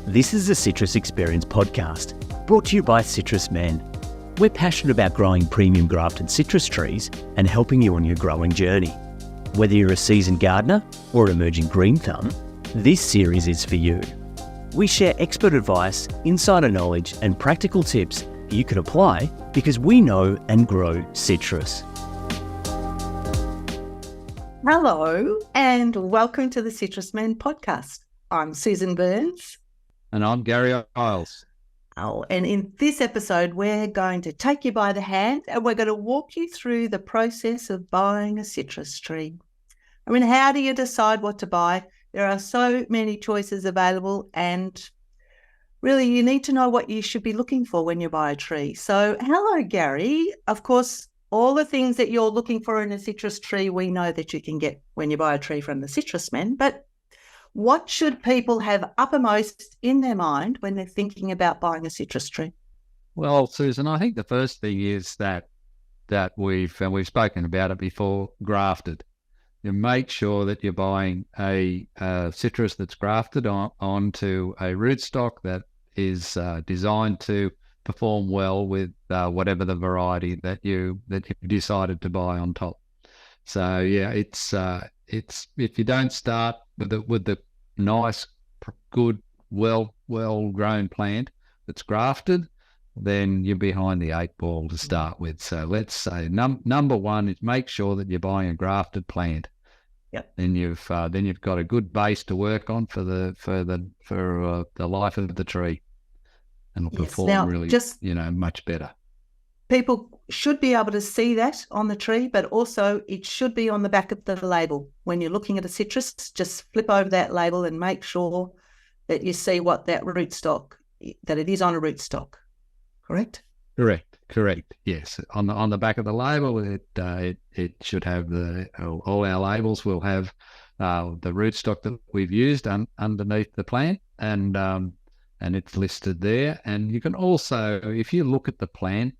This is the Citrus Experience podcast, brought to you by Citrus Men. We're passionate about growing premium grafted citrus trees and helping you on your growing journey. Whether you're a seasoned gardener or an emerging green thumb, this series is for you. We share expert advice, insider knowledge and practical tips you can apply because we know and grow citrus. Hello and welcome to the Citrus Men podcast. I'm Susan Burns. And I'm Gary Isles. And in this episode, we're going to take you by the hand and we're going to walk you through the process of buying a citrus tree. I mean, how do you decide what to buy? There are so many choices available and really you need to know what you should be looking for when you buy a tree. So hello, Gary. Of course, all the things that you're looking for in a citrus tree, we know that you can get when you buy a tree from the Citrus Men, but what should people have uppermost in their mind when they're thinking about buying a citrus tree? Well, Susan, I think the first thing is that we've spoken about it before, grafted. You make sure that you're buying a citrus that's grafted onto a rootstock that is designed to perform well with whatever the variety that you've decided to buy on top. So yeah, it's if you don't start with the nice, good, well grown plant that's grafted, then you're behind the eight ball to start with. So let's say number one is make sure that you're buying a grafted plant. Yep. Then you've got a good base to work on for the life of the tree, and it'll perform much better. People should be able to see that on the tree, but also it should be on the back of the label. When you're looking at a citrus, just flip over that label and make sure that you see what that rootstock, that it is on a rootstock. Correct? Correct. Yes. On the back of the label, it should have all our labels will have the rootstock that we've used underneath the plant, and it's listed there. And you can also, if you look at the plant,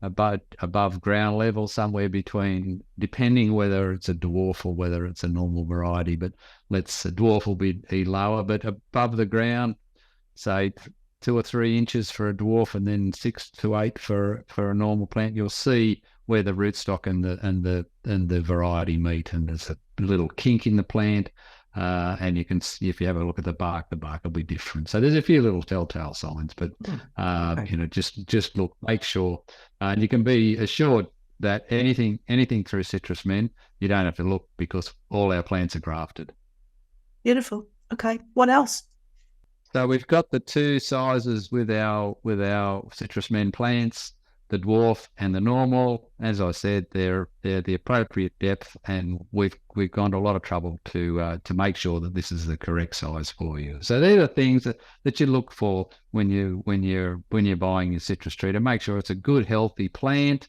above ground level, somewhere between, depending whether it's a dwarf or whether it's a normal variety, but a dwarf will be lower, but above the ground, say 2 or 3 inches for a dwarf and then 6 to 8 for a normal plant, you'll see where the rootstock and the variety meet, and there's a little kink in the plant. And you can see, if you have a look at the bark will be different. So there's a few little telltale signs, but just look, make sure, and you can be assured that anything through Citrus Men, you don't have to look because all our plants are grafted. Beautiful. Okay. What else? So we've got the 2 sizes with our Citrus Men plants, the dwarf and the normal. As I said, they're the appropriate depth, and we've gone to a lot of trouble to make sure that this is the correct size for you. So they're the things that you look for when you're buying your citrus tree, to make sure it's a good, healthy plant,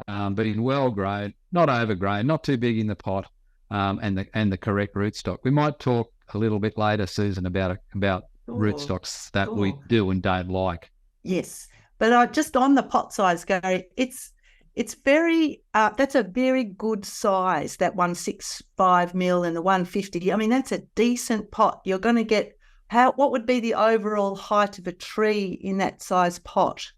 but in well grown, not overgrown, not too big in the pot, and the correct rootstock. We might talk a little bit later, Susan, about rootstocks that we do and don't like. Yes. But just on the pot size, Gary, it's very that's a very good size, that 165 mil and the 150. I mean, that's a decent pot. You're going to get what would be the overall height of a tree in that size pot?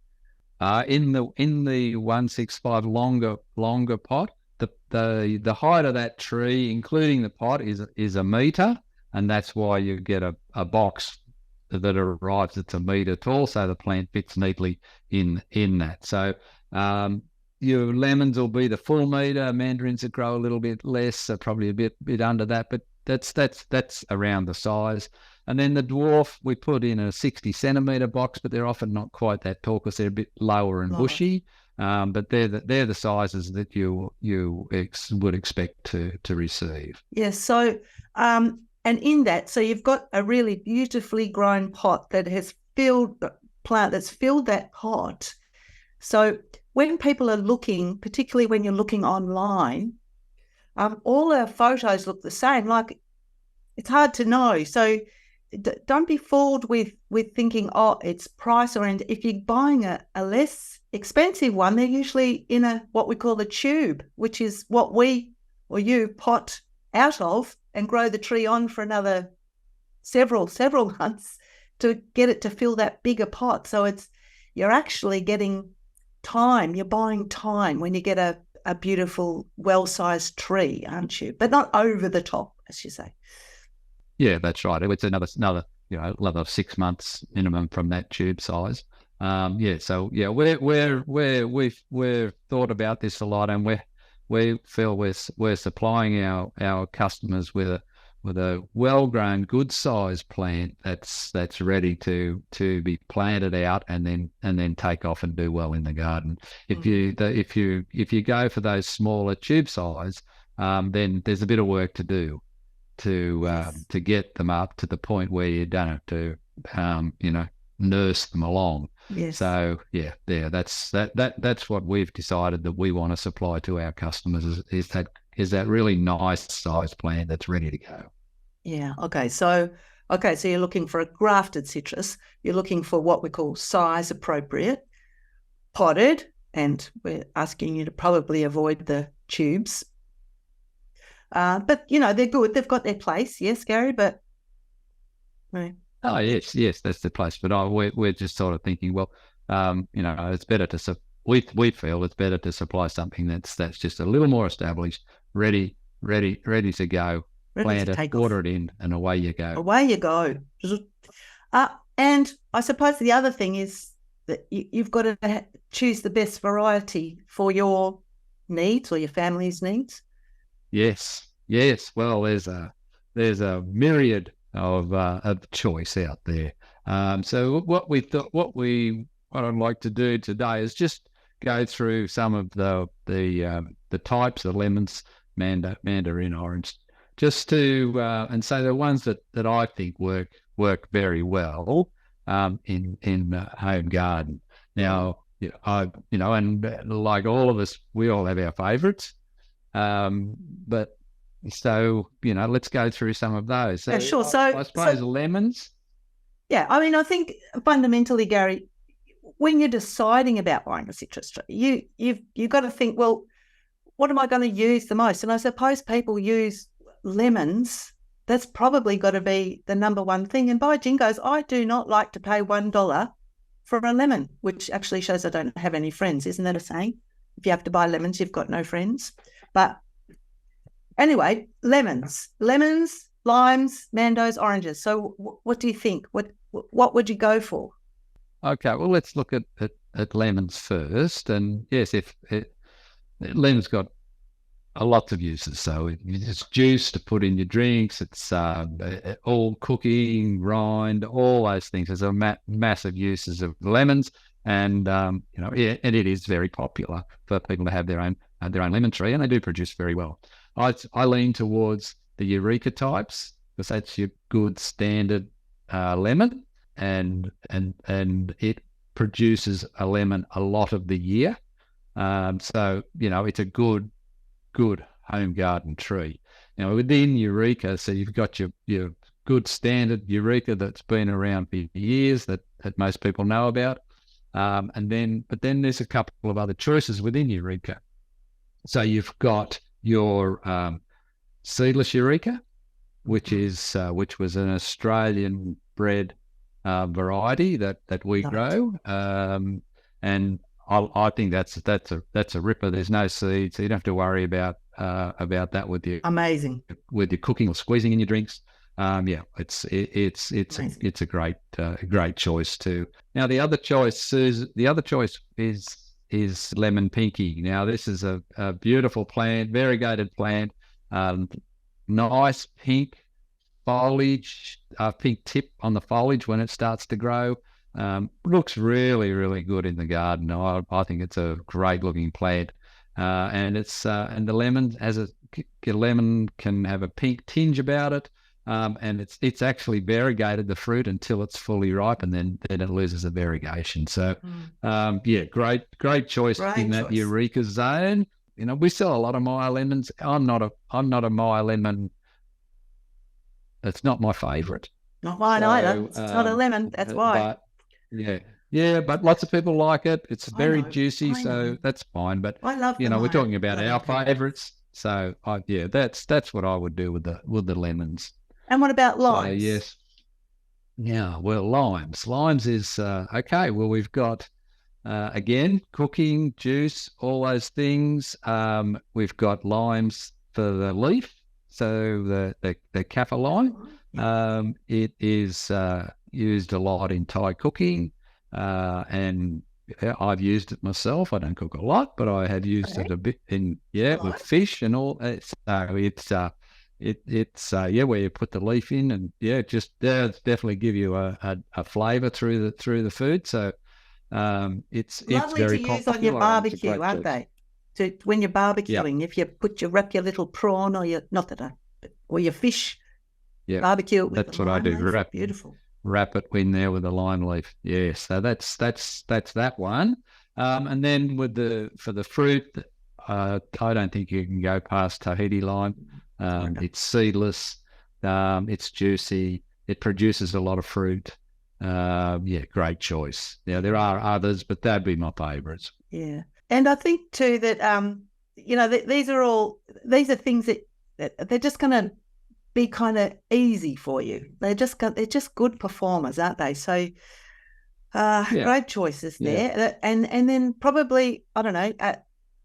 In the 165 longer pot, the height of that tree, including the pot, is a metre, and that's why you get a box that arrives that's a metre tall, so the plant fits neatly in that. So your lemons will be the full metre, mandarins that grow a little bit less, so probably a bit under that, but that's around the size. And then the dwarf, we put in a 60 centimetre box, but they're often not quite that tall because they're a bit lower and bushy. But they're the sizes that you would expect to receive. Yes. So and in that, so you've got a really beautifully grown pot that has filled that pot. So when people are looking, particularly when you're looking online, all our photos look the same. Like, it's hard to know. So don't be fooled with thinking, oh, it's price or anything. If you're buying a less expensive one, they're usually in what we call a tube, which is what we or you pot out of and grow the tree on for another several months to get it to fill that bigger pot. So you're actually getting time. You're buying time when you get a beautiful, well-sized tree, aren't you? But not over the top, as you say. Yeah, that's right. It's another another 6 months minimum from that tube size. We've thought about this a lot, and we feel we're supplying our customers with a well-grown, good-sized plant that's ready to be planted out and then take off and do well in the garden. If you go for those smaller tube size, then there's a bit of work to do to get them up to the point where you don't have to nurse them along. Yes. So that's what we've decided that we want to supply to our customers is that really nice size plant that's ready to go. Yeah. Okay. So you're looking for a grafted citrus. You're looking for what we call size appropriate, potted, and we're asking you to probably avoid the tubes. But they're good. They've got their place. Yes, Gary. But right. Oh yes, that's the place. But we're just sort of thinking, well, it's better to we feel it's better to supply something that's just a little more established, ready to go, plant it, water it in, and away you go. Away you go. And I suppose the other thing is that you've got to choose the best variety for your needs or your family's needs. Yes. Well, there's a myriad of choice out there. So what I'd like to do today is just go through some of the types of lemons, mandarin orange, just to and so the ones that I think work very well in home garden. Now, and like all of us, we all have our favourites. But so, let's go through some of those. So, yeah, sure. I suppose lemons. Yeah. I mean, I think fundamentally, Gary, when you're deciding about buying a citrus tree, you've got to think, well, what am I going to use the most? And I suppose people use lemons. That's probably got to be the number one thing. And by jingoes, I do not like to pay $1 for a lemon, which actually shows I don't have any friends. Isn't that a saying? If you have to buy lemons, you've got no friends. But anyway, lemons, limes, mandos, oranges. So what do you think? What would you go for? Okay, well, let's look at lemons first. And yes, lemons got a lots of uses. So it's juice to put in your drinks. It's all cooking, rind, all those things. There's a massive uses of lemons, and and it is very popular for people to have their own lemon tree, and they do produce very well. I lean towards the Eureka types because that's your good standard lemon, and it produces a lemon a lot of the year. So it's a good home garden tree. Now within Eureka, so you've got your good standard Eureka that's been around for years that most people know about, but then there's a couple of other choices within Eureka. So you've got your seedless Eureka, which was an Australian bred variety that we grow, and I think that's a ripper. There's no seeds, so you don't have to worry about that with your cooking or squeezing in your drinks. It's a great choice too. Now the other choice is lemon pinky. Now this is a beautiful plant, variegated plant, nice pink foliage, pink tip on the foliage when it starts to grow. Looks really, really good in the garden. I think it's a great looking plant, and the lemon can have a pink tinge about it, and it's actually variegated the fruit until it's fully ripe, and then it loses the variegation. So, great choice in that Eureka zone. We sell a lot of Meyer lemons. I'm not a Meyer lemon. It's not my favourite. Not mine either. It's not a lemon. That's why. But lots of people like it. It's very juicy, so that's fine. But I love we're talking about our favourites. So that's what I would do with the lemons. And what about limes? So, yes. Yeah, well, limes. Limes is okay. Well, we've got again cooking, juice, all those things. We've got limes for the leaf, so the kaffir lime. It is used a lot in Thai cooking, and I've used it myself. I don't cook a lot, but I have used it a bit in with fish and all. It's where you put the leaf in, and it's definitely give you a flavour through the food. So it's Lovely very to use on your popular and it's a barbecue, great aren't choice. they? When you're barbecuing, if you wrap your little prawn or or your fish, Yeah, barbecue it with that's the what I lime do. leaf. Beautiful. Wrap it in there with a lime leaf. Yeah, so that's that one. And then for the fruit, I don't think you can go past Tahiti lime. It's seedless. It's juicy. It produces a lot of fruit. Great choice. Yeah, there are others, but that'd be my favourites. Yeah, and I think too that these are things that they're just going to be kind of easy for you. They're just good performers, aren't they? So great choices there. And then probably, I don't know, a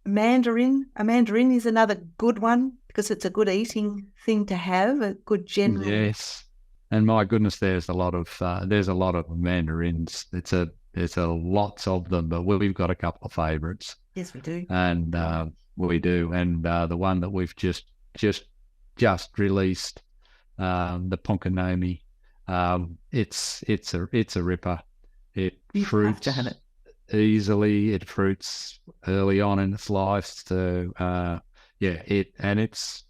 mandarin. A mandarin is another good one because it's a good eating thing to have, a good general. Yes. And my goodness, there's a lot of mandarins. There's a lots of them, but we've got a couple of favourites. Yes, we do. And we do. And the one that we've just released, the Ponkonomi, it's a ripper. It fruits easily. It fruits early on in its life. So it's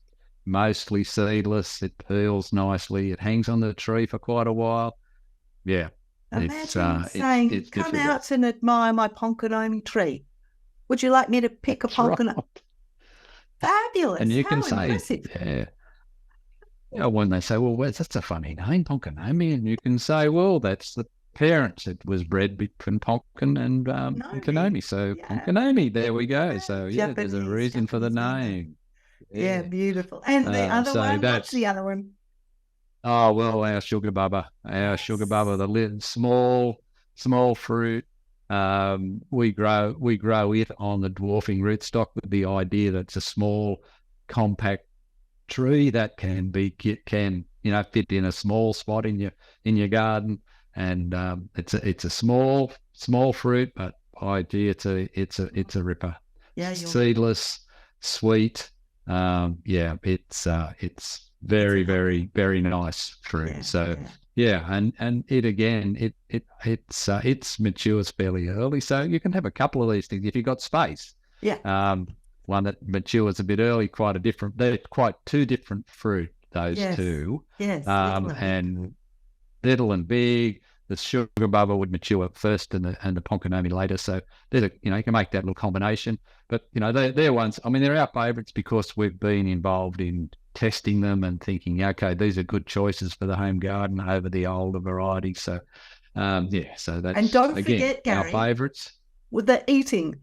mostly seedless. It peels nicely. It hangs on the tree for quite a while. Yeah. Imagine saying, come out and admire my Ponkonomi tree. Would you like me to pick a Ponkonomi? Right. Fabulous. And you How can say, impressive. When they say, well, that's a funny name, Ponkonomi. And you can say, well, that's the parents. It was bred between Ponkin and Ponkonomi. So Ponkonomi, there we go. So there's a reason for the name. Yeah, beautiful. And the other one, what's the other one? Oh, well, our sugar bubba, the small fruit. We grow it on the dwarfing rootstock with the idea that it's a small, compact tree that can fit in a small spot in your garden, and it's a small fruit, but idea it's a ripper. Yeah, seedless, sweet. It's very, very, very nice fruit. And it again, it matures fairly early, so you can have a couple of these things if you've got space. One that matures a bit early, they're quite two different fruit, those two. Yes. And little and big. The sugar bubba would mature first and the Ponkonomi later. So you can make that little combination. But they're ones. I mean, they're our favourites because we've been involved in testing them and thinking, okay, these are good choices for the home garden over the older varieties. So so that's, and don't forget, Gary, our favourites. With the eating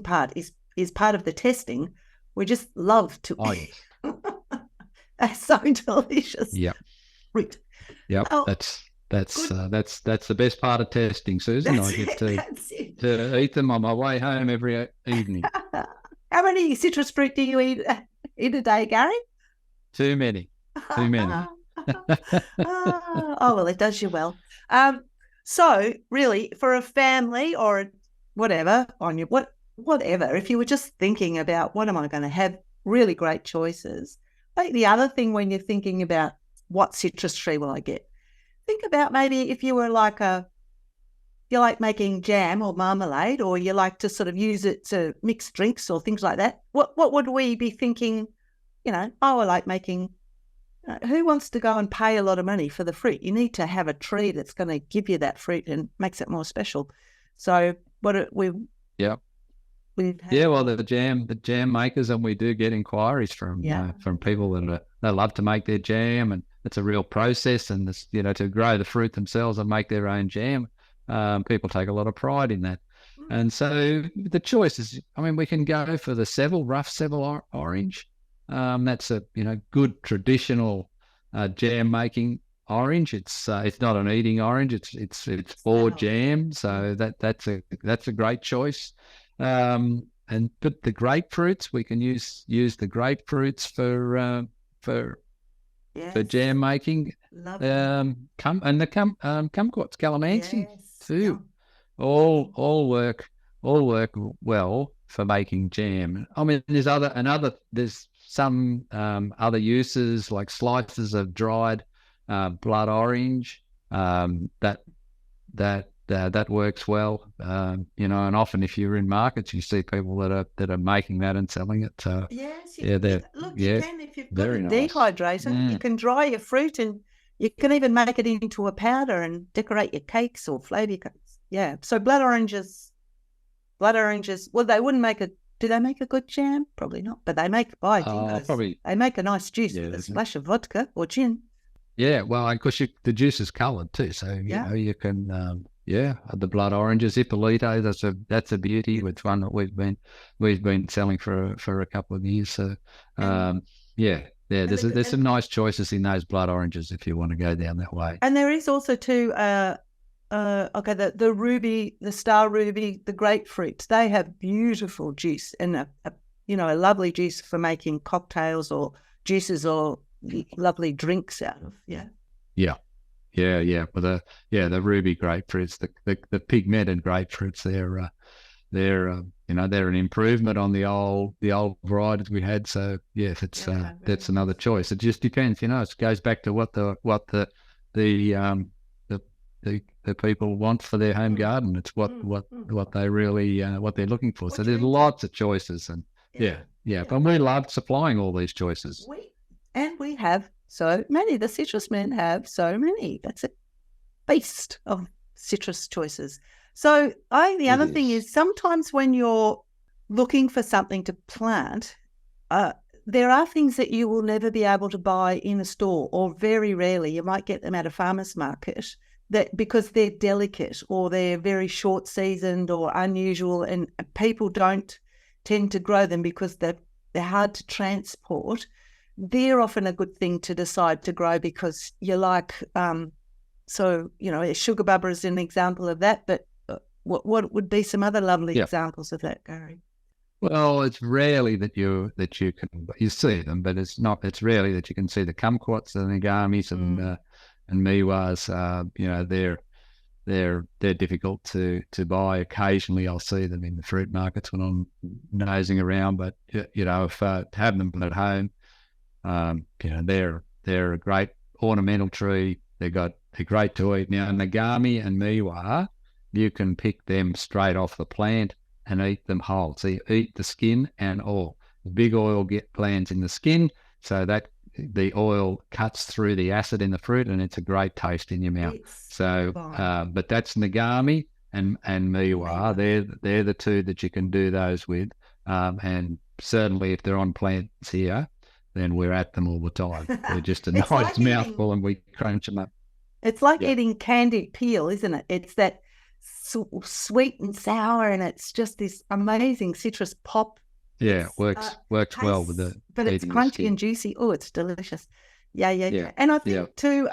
part is part of the testing. We just love to eat. That's so delicious. Yep. Fruit. Yep. That's the best part of testing, Susan. I get to eat them on my way home every evening. How many citrus fruit do you eat a day, Gary? Too many. Oh, well, it does you well. So really, for a family or whatever whatever, if you were just thinking about what am I going to have, really great choices. I think the other thing when you're thinking about what citrus tree will I get, think about maybe if you were you like making jam or marmalade, or you like to sort of use it to mix drinks or things like that. What would we be thinking? I like making. Who wants to go and pay a lot of money for the fruit? You need to have a tree that's going to give you that fruit and makes it more special. So the jam makers, and we do get inquiries from people that they love to make their jam, and it's a real process, and this, to grow the fruit themselves and make their own jam. People take a lot of pride in that. And so the choice is, we can go for the rough Seville orange. That's a good traditional jam making. orange. It's not an eating orange. It's for jam. So that's a great choice. But the grapefruits, we can use the grapefruits for jam making. Lovely. Kumquats, calamansi too. Yum. All work well for making jam. I mean, there's some other uses like slices of dried blood orange that works well. And often if you're in markets, you see people that are making that and selling it. So yes, you can if you've got very a nice. dehydrator, you can dry your fruit and you can even make it into a powder and decorate your cakes or flavour your cakes. Yeah. So blood oranges. Well, they wouldn't make do they make a good jam? Probably not. But they make probably they make a nice juice with a splash of vodka or gin. Yeah, well, of course the juice is coloured too, so you can the blood oranges, Ippolito. That's a beauty. It's one that we've been selling for a couple of years. So there's some nice choices in those blood oranges if you want to go down that way. And there is also too the ruby, the star ruby, the grapefruits. They have beautiful juice and a lovely juice for making cocktails or juices or lovely drinks out of. Yeah. But the ruby grapefruits, the pigmented grapefruits, they're an improvement on the old varieties we had. So yes, that's another choice. It just depends, it goes back to what the people want for their home garden. It's what they really what they're looking for. So there's lots of choices, and but we love supplying all these choices. We have so many. The citrus men have so many. That's a feast of citrus choices. So the other thing is sometimes when you're looking for something to plant, there are things that you will never be able to buy in a store, or very rarely. You might get them at a farmer's market because they're delicate or they're very short seasoned or unusual, and people don't tend to grow them because they're hard to transport. They're often a good thing to decide to grow because you like, sugar bubber is an example of that, but what would be some other lovely examples of that, Gary? Well, it's rarely that you see them, but it's rarely that you can see the kumquats and the gamis and miwas. They're difficult to buy. Occasionally I'll see them in the fruit markets when I'm nosing around, but if have them at home, they're a great ornamental tree. They're great to eat. Now, nagami and miwa, you can pick them straight off the plant and eat them whole. So you eat the skin and all. The big oil glands in the skin, so that the oil cuts through the acid in the fruit, and it's a great taste in your mouth. But that's nagami and miwa. They're the two that you can do those with. And certainly if they're on plants here, then we're at them all the time. They're just a nice mouthful, and we crunch them up. It's like eating candied peel, isn't it? It's that sweet and sour, and it's just this amazing citrus pop. Yeah, works well with the. But it's crunchy and juicy. Oh, it's delicious. Yeah. And I think too,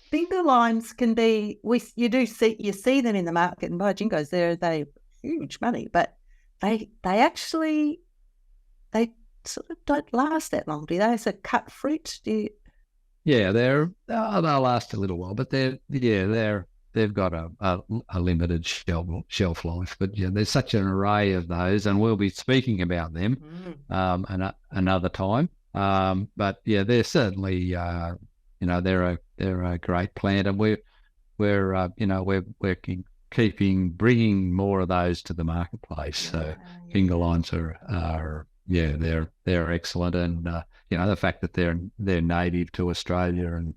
finger limes can be. You see them in the market and buy jingos. They're huge money, but they sort of don't last that long, do they? It's a cut fruit. They'll last a little while, but they've got a limited shelf life. But there's such an array of those, and we'll be speaking about them another time. But they're certainly they're a great plant, and we're bringing more of those to the marketplace. So finger limes are they're excellent, and the fact that they're native to Australia and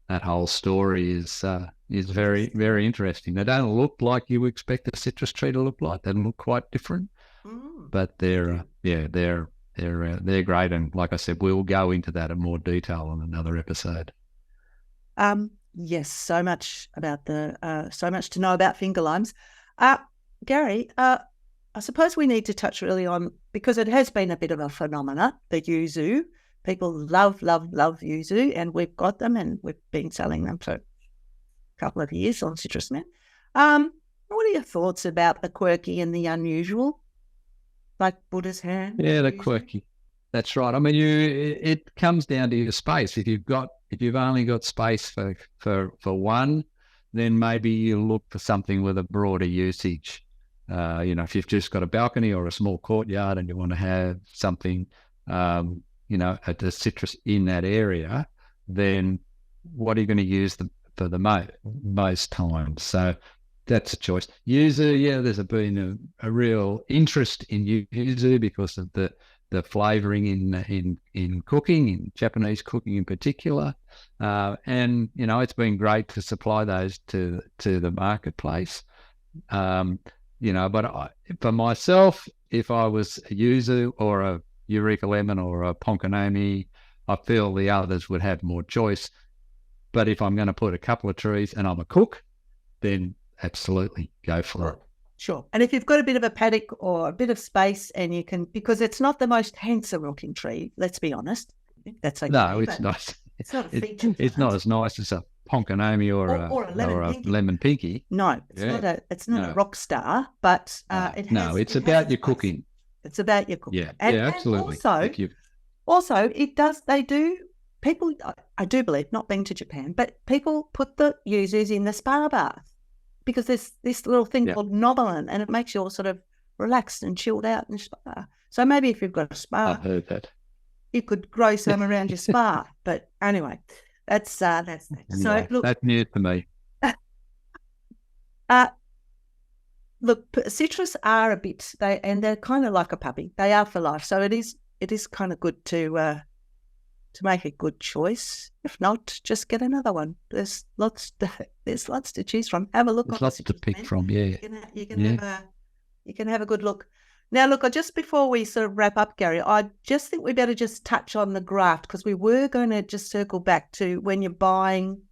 that whole story is very, very interesting. They don't look like you expect a citrus tree to look like. They look quite different, but they're great. And like I said, we'll go into that in more detail in another episode. Yes, so much to know about finger limes. Gary, I suppose we need to touch really on, because it has been a bit of a phenomena, the yuzu. People love, love, love yuzu, and we've got them, and we've been selling them for a couple of years on Citrus Men. What are your thoughts about the quirky and the unusual, like Buddha's hand? Yeah, the quirky. That's right. I mean, it comes down to your space. If you've only got space for one, then maybe you look for something with a broader usage. If you've just got a balcony or a small courtyard and you want to have something, at the citrus in that area, then what are you going to use for the most times? So that's a choice. Yuzu, there's been a real interest in yuzu because of the flavouring in cooking, in Japanese cooking in particular, and it's been great to supply those to the marketplace. But for myself, if I was a yuzu or a Eureka lemon or a ponkanami, I feel the others would have more choice. But if I'm going to put a couple of trees and I'm a cook, then absolutely go for it. Sure. And if you've got a bit of a paddock or a bit of space, and you can, because it's not the most handsome looking tree, let's be honest. That's okay. No, it's not. It's not a feature. It's not as nice as a ponkanami or a lemon pinky. No, it's not a rock star, but it's about your cooking. It's about your cooking. Yeah, absolutely. And also, people, I do believe, not being to Japan, but people put the yuzus in the spa bath because there's this little thing called novelin, and it makes you all sort of relaxed and chilled out in spa. So maybe if you've got a spa, I've heard that. You could grow some around your spa. But anyway, that's that. So look, that's news to me. Look, citrus are they're kind of like a puppy. They are for life. So it is kind of good to make a good choice. If not, just get another one. There's lots to choose from. Have a look. There's lots to pick from. Yeah, you can have a good look. Now, look, just before we sort of wrap up, Gary, I just think we better just touch on the graft, because we were going to just circle back to when you're buying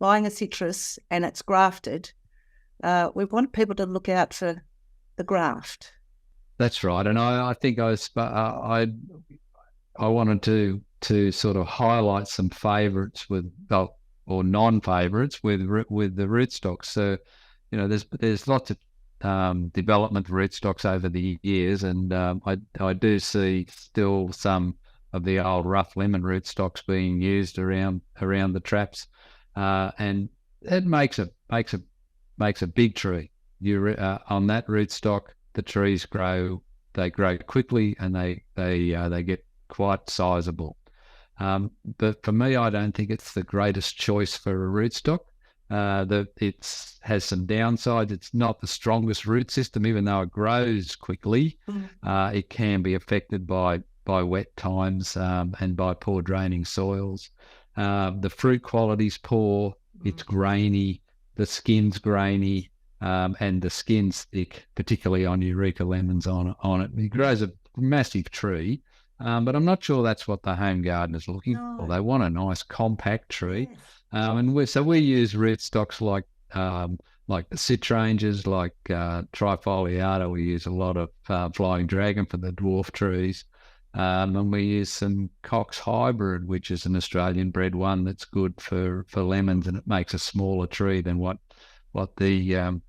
a citrus and it's grafted. We want people to look out for the graft. That's right, and I think I wanted to sort of highlight some favourites or non-favourites with the rootstocks. So, there's lots of development rootstocks over the years, and I do see still some of the old rough lemon rootstocks being used around the traps, and it makes a big tree. On that rootstock, the trees grow quickly, and they get quite sizable. But for me, I don't think it's the greatest choice for a rootstock. It has some downsides. It's not the strongest root system, even though it grows quickly. It can be affected by wet times and by poor draining soils. The fruit quality's poor. It's grainy. The skin's grainy, and the skin's thick, particularly on Eureka lemons on it. It grows a massive tree, but I'm not sure that's what the home gardener's looking for. They want a nice compact tree. Yes. And we use rootstocks like the citranges, like trifoliata. We use a lot of flying dragon for the dwarf trees, and we use some Cox hybrid, which is an Australian bred one that's good for lemons, and it makes a smaller tree than what the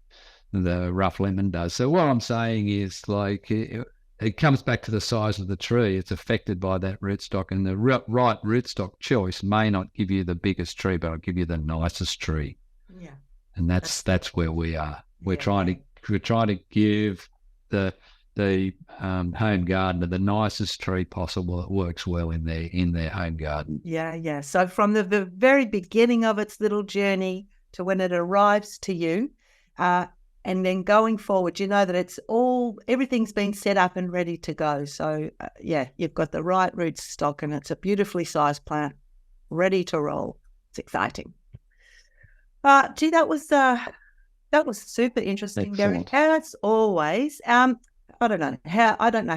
rough lemon does. So what I'm saying is, like, it comes back to the size of the tree. It's affected by that rootstock, and the right rootstock choice may not give you the biggest tree, but it'll give you the nicest tree. Yeah, and that's where we are. We're trying to give the home gardener the nicest tree possible that works well in their home garden. Yeah. So from the very beginning of its little journey to when it arrives to you, and then going forward, you know that everything's been set up and ready to go. So you've got the right rootstock, and it's a beautifully sized plant, ready to roll. It's exciting. Gee, that was super interesting, Gary. As always. I don't know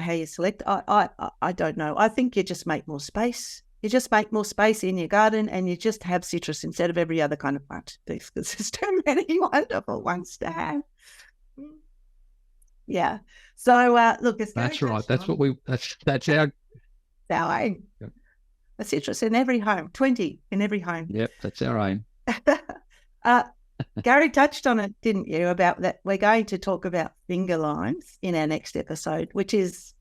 how you select. I don't know. I think you just make more space. You just make more space in your garden, and you just have citrus instead of every other kind of plant, because there's too many wonderful ones to have. Yeah. So look, it's that's right. That's what that's our aim. a citrus in every home, 20 in every home. Yep, that's our aim. Gary touched on it, didn't you, about that we're going to talk about finger limes in our next episode, which is,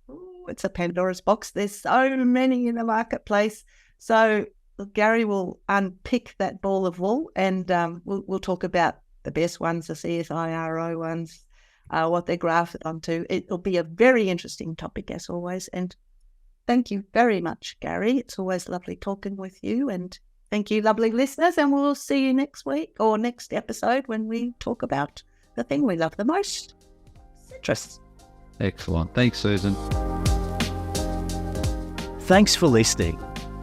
it's a Pandora's box. There's so many in the marketplace. So Gary will unpick that ball of wool, and we'll talk about the best ones, the CSIRO ones, what they're grafted onto. It'll be a very interesting topic, as always. And thank you very much, Gary. It's always lovely talking with you. And thank you, lovely listeners. And we'll see you next week or next episode when we talk about the thing we love the most, citrus. Excellent. Thanks, Susan. Thanks for listening.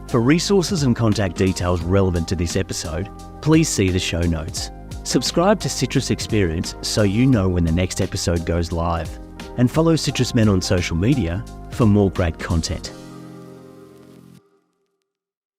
For resources and contact details relevant to this episode, please see the show notes. Subscribe to Citrus Experience so you know when the next episode goes live. And follow Citrus Men on social media for more great content.